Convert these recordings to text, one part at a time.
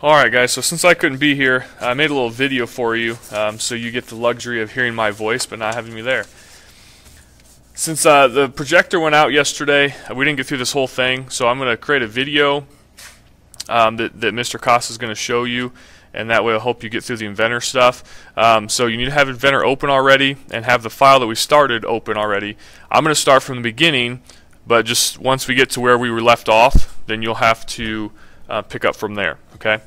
Alright guys, so since I couldn't be here, I made a little video for you so you get the luxury of hearing my voice but not having me there. Since the projector went out yesterday, we didn't get through this whole thing, so I'm going to create a video that Mr. Costa is going to show you, and that way it'll help you get through the Inventor stuff. So you need to have Inventor open already and have the file that we started open already. I'm going to start from the beginning, but just once we get to where we were left off, then you'll have to pick up from there. Okay.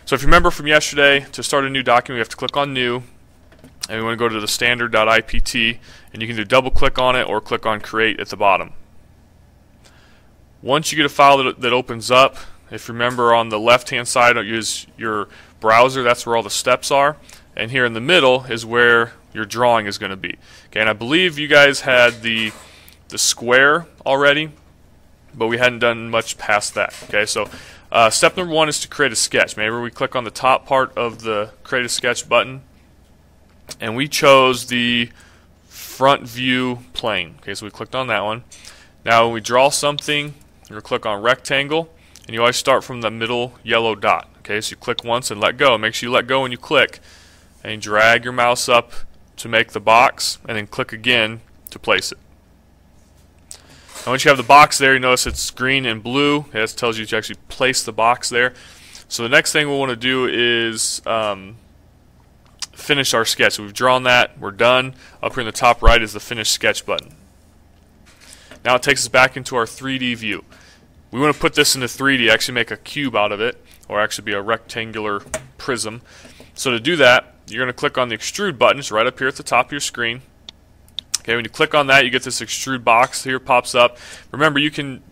So if you remember from yesterday, to start a new document, we have to click on New, and we want to go to the standard.ipt, and you can do double click on it or click on Create at the bottom. Once you get a file that opens up, if you remember on the left hand side, use your browser. That's where all the steps are, and here in the middle is where your drawing is going to be. Okay, and I believe you guys had the square already, but we hadn't done much past that. Okay, so step number one is to create a sketch. Maybe we click on the top part of the Create a Sketch button, and we chose the front view plane. Okay, so we clicked on that one. Now when we draw something, you'll click on Rectangle, and you always start from the middle yellow dot. Okay, so you click once and let go. Make sure you let go when you click, and you drag your mouse up to make the box, and then click again to place it. And once you have the box there, you notice it's green and blue. That tells you to actually place the box there. So the next thing we want to do is finish our sketch. So we've drawn that. We're done. Up here in the top right is the Finish Sketch button. Now it takes us back into our 3D view. We want to put this into 3D, actually make a cube out of it, or actually be a rectangular prism. So to do that, you're going to click on the Extrude button. It's right up here at the top of your screen. Okay, when you click on that, you get this extrude box here pops up. Remember, you can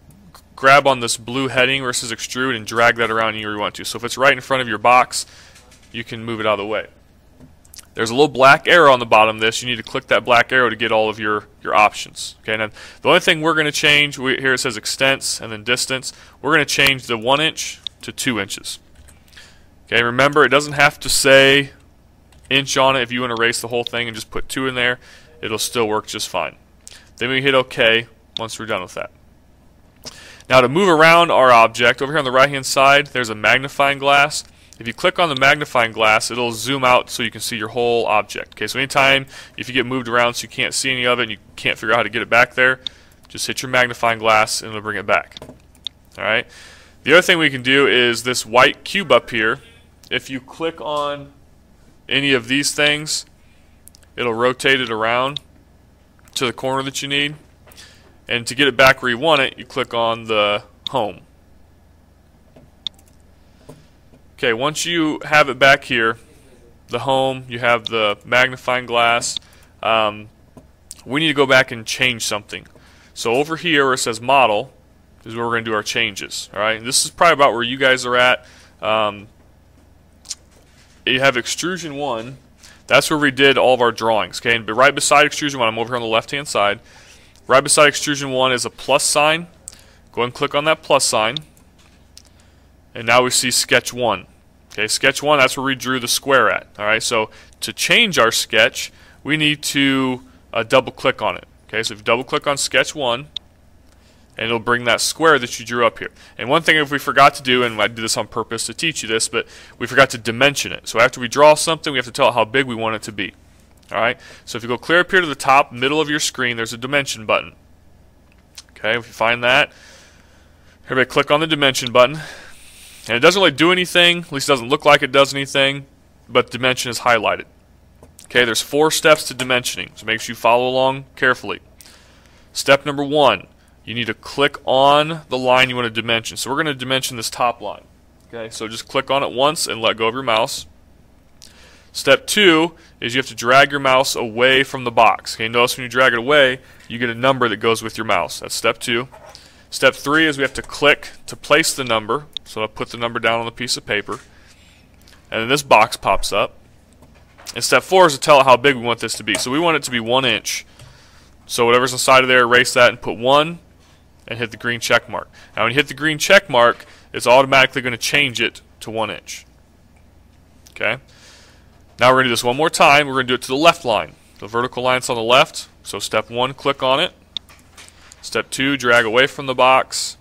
grab on this blue heading where it says extrude and drag that around anywhere you want to. So if it's right in front of your box, you can move it out of the way. There's a little black arrow on the bottom of this. You need to click that black arrow to get all of your options. Okay, now the only thing we're going to change, here it says extents and then distance. We're going to change the 1 inch to 2 inches. Okay, remember, it doesn't have to say inch on it. If you want to erase the whole thing and just put 2 in there, it'll still work just fine. Then we hit OK once we're done with that. Now to move around our object, over here on the right hand side there's a magnifying glass. If you click on the magnifying glass, it'll zoom out so you can see your whole object. Okay, so anytime if you get moved around so you can't see any of it and you can't figure out how to get it back there, just hit your magnifying glass and it'll bring it back. Alright. The other thing we can do is this white cube up here. If you click on any of these things, it'll rotate it around to the corner that you need, and to get it back where you want it, you click on the home. Okay, once you have it back here, the home, you have the magnifying glass, we need to go back and change something. So over here where it says model is where we're going to do our changes. Alright, this is probably about where you guys are at. You have extrusion 1. That's where we did all of our drawings. Okay, and right beside extrusion 1, I'm over here on the left hand side. Right beside extrusion 1 is a plus sign. Go ahead and click on that plus sign. And now we see sketch 1. Okay, sketch 1, that's where we drew the square at. Alright, so to change our sketch, we need to double click on it. Okay, so if you double click on sketch 1, and it'll bring that square that you drew up here. And one thing if we forgot to do, and I did this on purpose to teach you this, but we forgot to dimension it. So after we draw something, we have to tell it how big we want it to be. Alright, so if you go clear up here to the top, middle of your screen, there's a dimension button. Okay, if you find that, everybody click on the dimension button. And it doesn't really do anything, at least it doesn't look like it does anything, but dimension is highlighted. Okay, there's 4 steps to dimensioning, so make sure you follow along carefully. Step number 1. You need to click on the line you want to dimension. So we're going to dimension this top line. Okay, so just click on it once and let go of your mouse. Step 2 is you have to drag your mouse away from the box. Okay, notice when you drag it away, you get a number that goes with your mouse. That's step 2. Step 3 is we have to click to place the number. So I'll put the number down on the piece of paper. And then this box pops up. And step 4 is to tell it how big we want this to be. So we want it to be 1 inch. So whatever's inside of there, erase that and put 1. And hit the green check mark. Now when you hit the green check mark, it's automatically going to change it to 1 inch. Okay. Now we're going to do this one more time. We're going to do it to the left line. The vertical line's on the left. So step 1, click on it. Step 2, drag away from the box.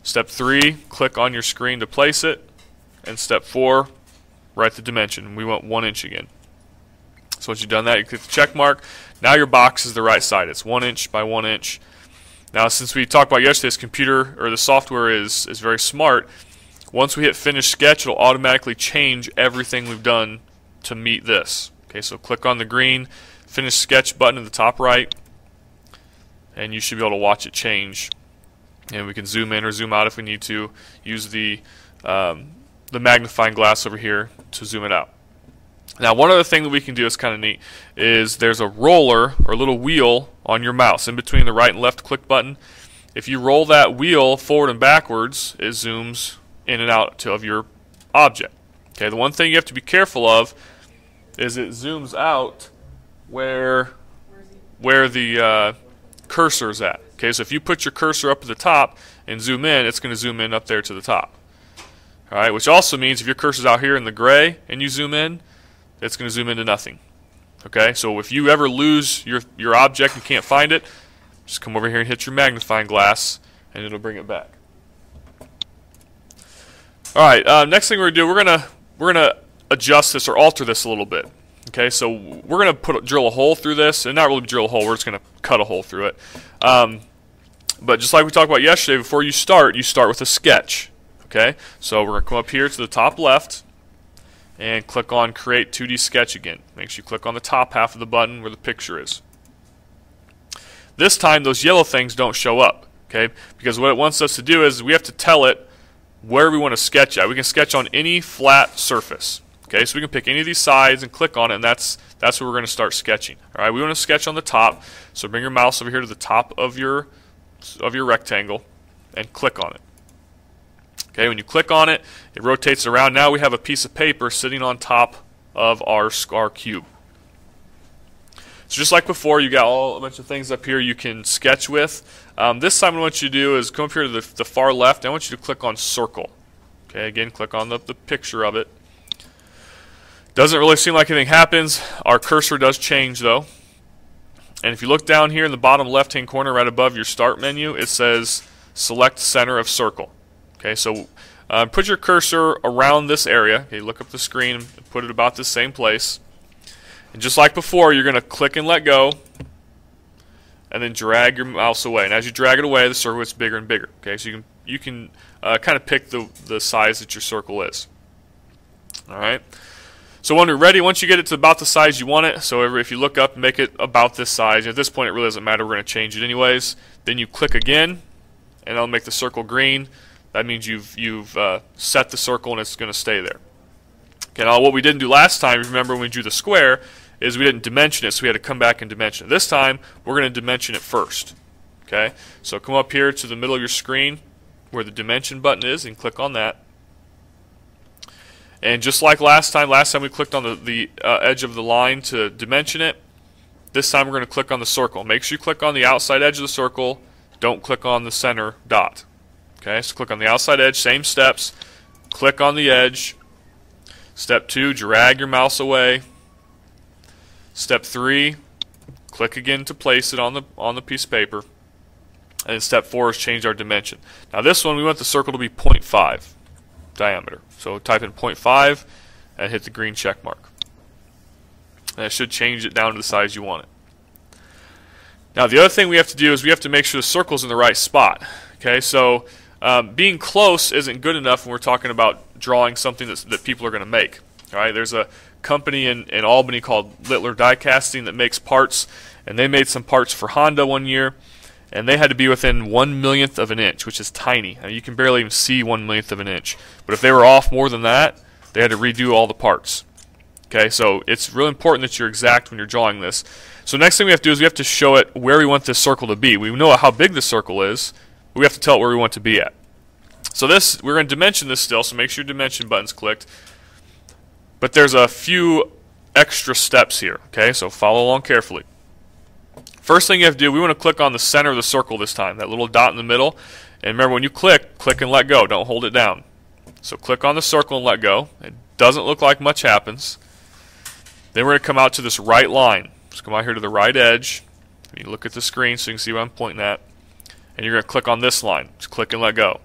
Step 3, click on your screen to place it. and step 4, write the dimension. We want 1 inch again. So once you've done that, you click the check mark. Now your box is the right side. It's 1 inch by 1 inch. Now, since we talked about yesterday, this computer or the software is very smart. Once we hit finish sketch, it'll automatically change everything we've done to meet this. Okay, so click on the green finish sketch button in the top right, and you should be able to watch it change. And we can zoom in or zoom out if we need to. Use the magnifying glass over here to zoom it out. Now, one other thing that we can do is kind of neat is there's a roller or a little wheel on your mouse in between the right and left click button. If you roll that wheel forward and backwards, it zooms in and out of your object. Okay, the one thing you have to be careful of is it zooms out where the cursor is at. Okay, so if you put your cursor up at the top and zoom in, it's going to zoom in up there to the top. All right, which also means if your cursor's out here in the gray and you zoom in, it's going to zoom into nothing. Okay, so if you ever lose your object and can't find it, just come over here and hit your magnifying glass, and it'll bring it back. All right, next thing we're going to do, we're gonna adjust this or alter this a little bit. Okay, so we're going to drill a hole through this, and not really drill a hole. We're just going to cut a hole through it. But just like we talked about yesterday, before you start with a sketch. Okay, so we're going to come up here to the top left and click on Create 2D Sketch again. Make sure you click on the top half of the button where the picture is. This time those yellow things don't show up, okay? Because what it wants us to do is we have to tell it where we want to sketch at. We can sketch on any flat surface. Okay, so we can pick any of these sides and click on it, and that's where we're going to start sketching. All right, we want to sketch on the top, so bring your mouse over here to the top of your rectangle and click on it. Okay, when you click on it, it rotates around. Now we have a piece of paper sitting on top of our cube. So just like before, you got a bunch of things up here you can sketch with. This time what I want you to do is come up here to the far left, and I want you to click on Circle. Okay, again, click on the picture of it. Doesn't really seem like anything happens. Our cursor does change though. And if you look down here in the bottom left-hand corner right above your Start menu, it says Select Center of Circle. Okay, so put your cursor around this area. Okay, look up the screen and put it about the same place. And just like before, you're going to click and let go, and then drag your mouse away. And as you drag it away, the circle gets bigger and bigger. Okay, so you can kind of pick the size that your circle is. All right. So when you're ready, once you get it to about the size you want it, so if you look up and make it about this size, at this point it really doesn't matter. We're going to change it anyways. Then you click again, and it'll make the circle green. That means you've set the circle and it's going to stay there. Okay, now what we didn't do last time, remember when we drew the square, is we didn't dimension it, so we had to come back and dimension it. This time, we're going to dimension it first. Okay, so come up here to the middle of your screen where the dimension button is and click on that. And just like last time we clicked on the edge of the line to dimension it. This time we're going to click on the circle. Make sure you click on the outside edge of the circle. Don't click on the center dot. Okay, so click on the outside edge, same steps. Click on the edge. Step 2, drag your mouse away. Step 3, click again to place it on the piece of paper. And step 4 is change our dimension. Now this one, we want the circle to be 0.5 diameter. So type in 0.5 and hit the green check mark. And it should change it down to the size you want it. Now the other thing we have to do is we have to make sure the circle's in the right spot. Okay, so being close isn't good enough when we're talking about drawing something that people are going to make. All right, there's a company in Albany called Littler Die Casting that makes parts, and they made some parts for Honda one year, and they had to be within 1/1,000,000th of an inch, which is tiny. Now, you can barely even see 1/1,000,000th of an inch. But if they were off more than that, they had to redo all the parts. Okay, so it's really important that you're exact when you're drawing this. So next thing we have to do is we have to show it where we want this circle to be. We know how big the circle is, but we have to tell it where we want it to be at. So we're going to dimension this still, so make sure your dimension button's clicked. But there's a few extra steps here, okay? So follow along carefully. First thing you have to do, we want to click on the center of the circle this time, that little dot in the middle. And remember, when you click and let go. Don't hold it down. So click on the circle and let go. It doesn't look like much happens. Then we're going to come out to this right line. Just come out here to the right edge. You look at the screen so you can see where I'm pointing at. And you're going to click on this line. Just click and let go.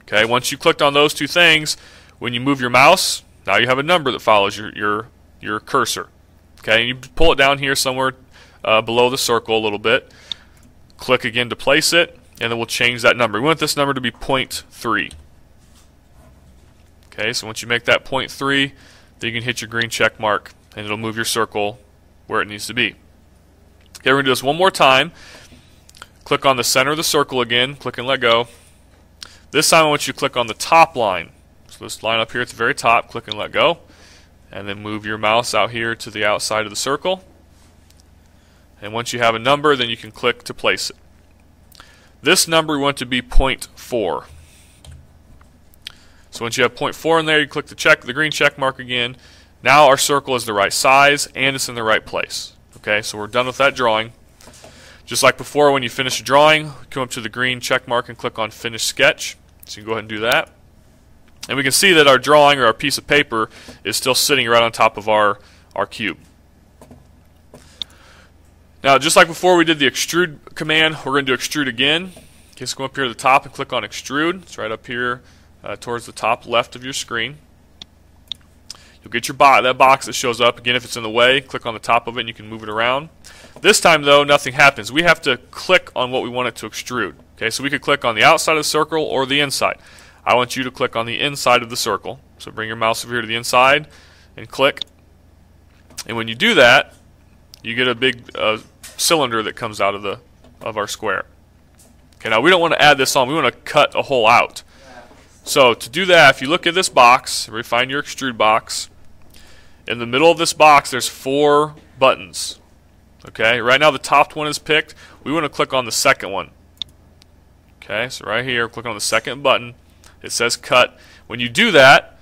Okay, once you clicked on those two things, When you move your mouse, now you have a number that follows your cursor. Okay, and you pull it down here somewhere below the circle a little bit. Click again to place it, and then we'll change that number. We want this number to be 0.3. Okay, so once you make that 0.3, then you can hit your green check mark, and it'll move your circle where it needs to be. Okay, we're going to do this one more time. Click on the center of the circle again, click and let go. This time I want you to click on the top line. So this line up here at the very top, click and let go. And then move your mouse out here to the outside of the circle. And once you have a number, then you can click to place it. This number we want to be 0.4. So once you have 0.4 in there, you click the green check mark again. Now our circle is the right size and it's in the right place. Okay, so we're done with that drawing. Just like before, when you finish a drawing, come up to the green check mark and click on Finish Sketch. So you can go ahead and do that. And we can see that our drawing or our piece of paper is still sitting right on top of our cube. Now, just like before we did the extrude command, we're going to do extrude again. Okay, so go up here to the top and click on extrude. It's right up here towards the top left of your screen. You'll get that box that shows up. Again, if it's in the way, click on the top of it and you can move it around. This time, though, nothing happens. We have to click on what we want it to extrude. Okay, so we could click on the outside of the circle or the inside. I want you to click on the inside of the circle. So bring your mouse over here to the inside and click. And when you do that, you get a big cylinder that comes out of our square. Okay, now we don't want to add this on. We want to cut a hole out. So to do that, if you look at this box, find your extrude box. In the middle of this box, there's 4 buttons. Okay, right now the top one is picked. We want to click on the second one. Okay, so right here, click on the second button. It says cut. When you do that,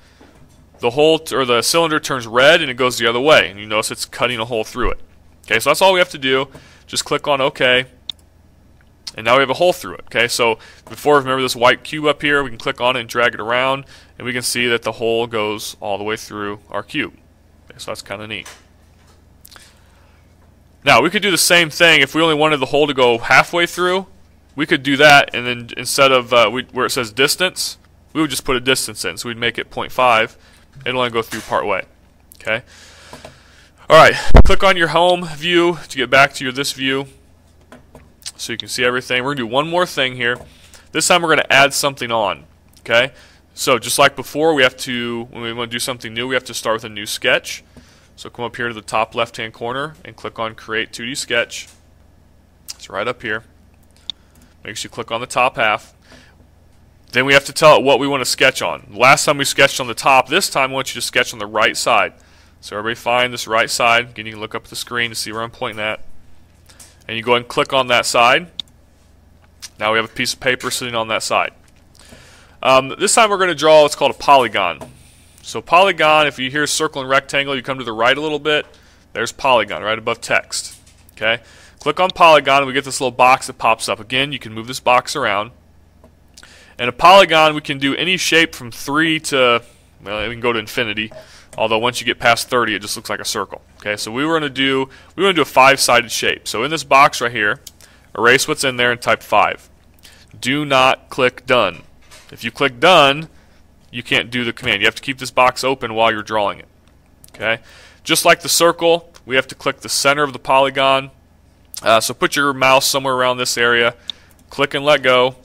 the hole or the cylinder turns red and it goes the other way, and you notice it's cutting a hole through it. Okay, so that's all we have to do. Just click on OK, and now we have a hole through it. Okay, so before, remember this white cube up here, we can click on it and drag it around, and we can see that the hole goes all the way through our cube. Okay, so that's kind of neat. Now we could do the same thing if we only wanted the hole to go halfway through. We could do that, and then instead of where it says distance, we would just put a distance in. So we'd make it 0.5. It'll only go through part way. Okay. All right. Click on your home view to get back to this view, so you can see everything. We're gonna do one more thing here. This time we're gonna add something on. Okay. So just like before, we have to, when we want to do something new, we have to start with a new sketch. So come up here to the top left-hand corner and click on Create 2D Sketch. It's right up here. Make sure you click on the top half. Then we have to tell it what we want to sketch on. Last time we sketched on the top. This time I want you to sketch on the right side. So everybody find this right side. Again, you can look up at the screen to see where I'm pointing at. And you go ahead and click on that side. Now we have a piece of paper sitting on that side. This time we're going to draw what's called a polygon. So polygon, if you hear circle and rectangle, you come to the right a little bit. There's polygon right above text. Okay. Click on polygon and we get this little box that pops up. Again, you can move this box around. And a polygon, we can do any shape from 3 to, well, we can go to infinity. Although once you get past 30, it just looks like a circle. Okay, so we want to do a 5-sided shape. So in this box right here, erase what's in there and type 5. Do not click done. If you click done, you can't do the command. You have to keep this box open while you're drawing it. Okay, just like the circle, we have to click the center of the polygon. So put your mouse somewhere around this area, click and let go,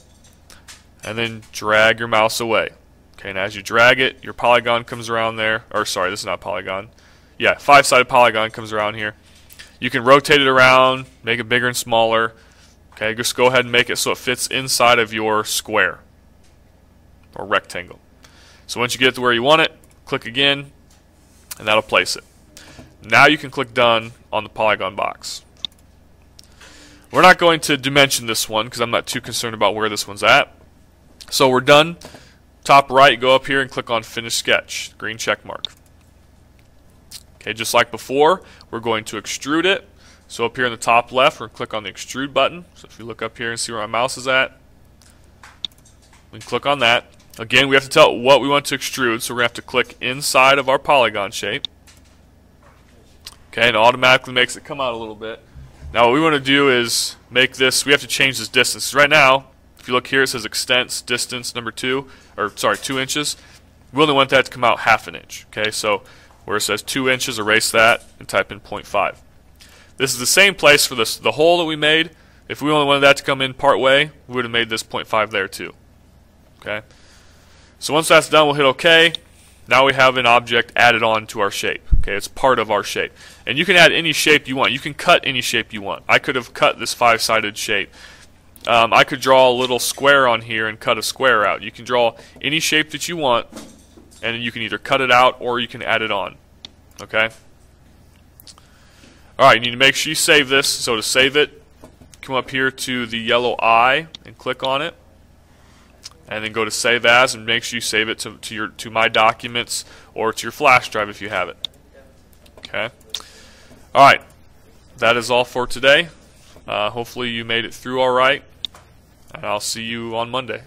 and then drag your mouse away. Okay, and as you drag it, your polygon comes around there. Or sorry, this is not polygon. Yeah, 5-sided polygon comes around here. You can rotate it around, make it bigger and smaller. Okay, just go ahead and make it so it fits inside of your square or rectangle. So once you get it to where you want it, click again, and that'll place it. Now you can click done on the polygon box. We're not going to dimension this one because I'm not too concerned about where this one's at. So we're done. Top right, go up here and click on Finish Sketch, green check mark. Okay, just like before, we're going to extrude it. So up here in the top left, we're going to click on the extrude button. So if you look up here and see where my mouse is at, we can click on that. Again, we have to tell it what we want to extrude, so we're going to have to click inside of our polygon shape. Okay, and it automatically makes it come out a little bit. Now what we want to do is make this, we have to change this distance. Right now, if you look here, it says extents distance number 2, or sorry, 2 inches. We only want that to come out half an inch. Okay, so where it says 2 inches, erase that and type in 0.5. This is the same place for the hole that we made. If we only wanted that to come in part way, we would have made this 0.5 there too. Okay. So once that's done, we'll hit OK. Now we have an object added on to our shape. Okay, it's part of our shape. And you can add any shape you want. You can cut any shape you want. I could have cut this 5-sided shape. I could draw a little square on here and cut a square out. You can draw any shape that you want, and you can either cut it out or you can add it on. Okay? Alright, you need to make sure you save this. So to save it, come up here to the yellow eye and click on it. And then go to Save As and make sure you save it to My Documents or to your flash drive if you have it. Okay? Alright, that is all for today. Hopefully you made it through alright. And I'll see you on Monday.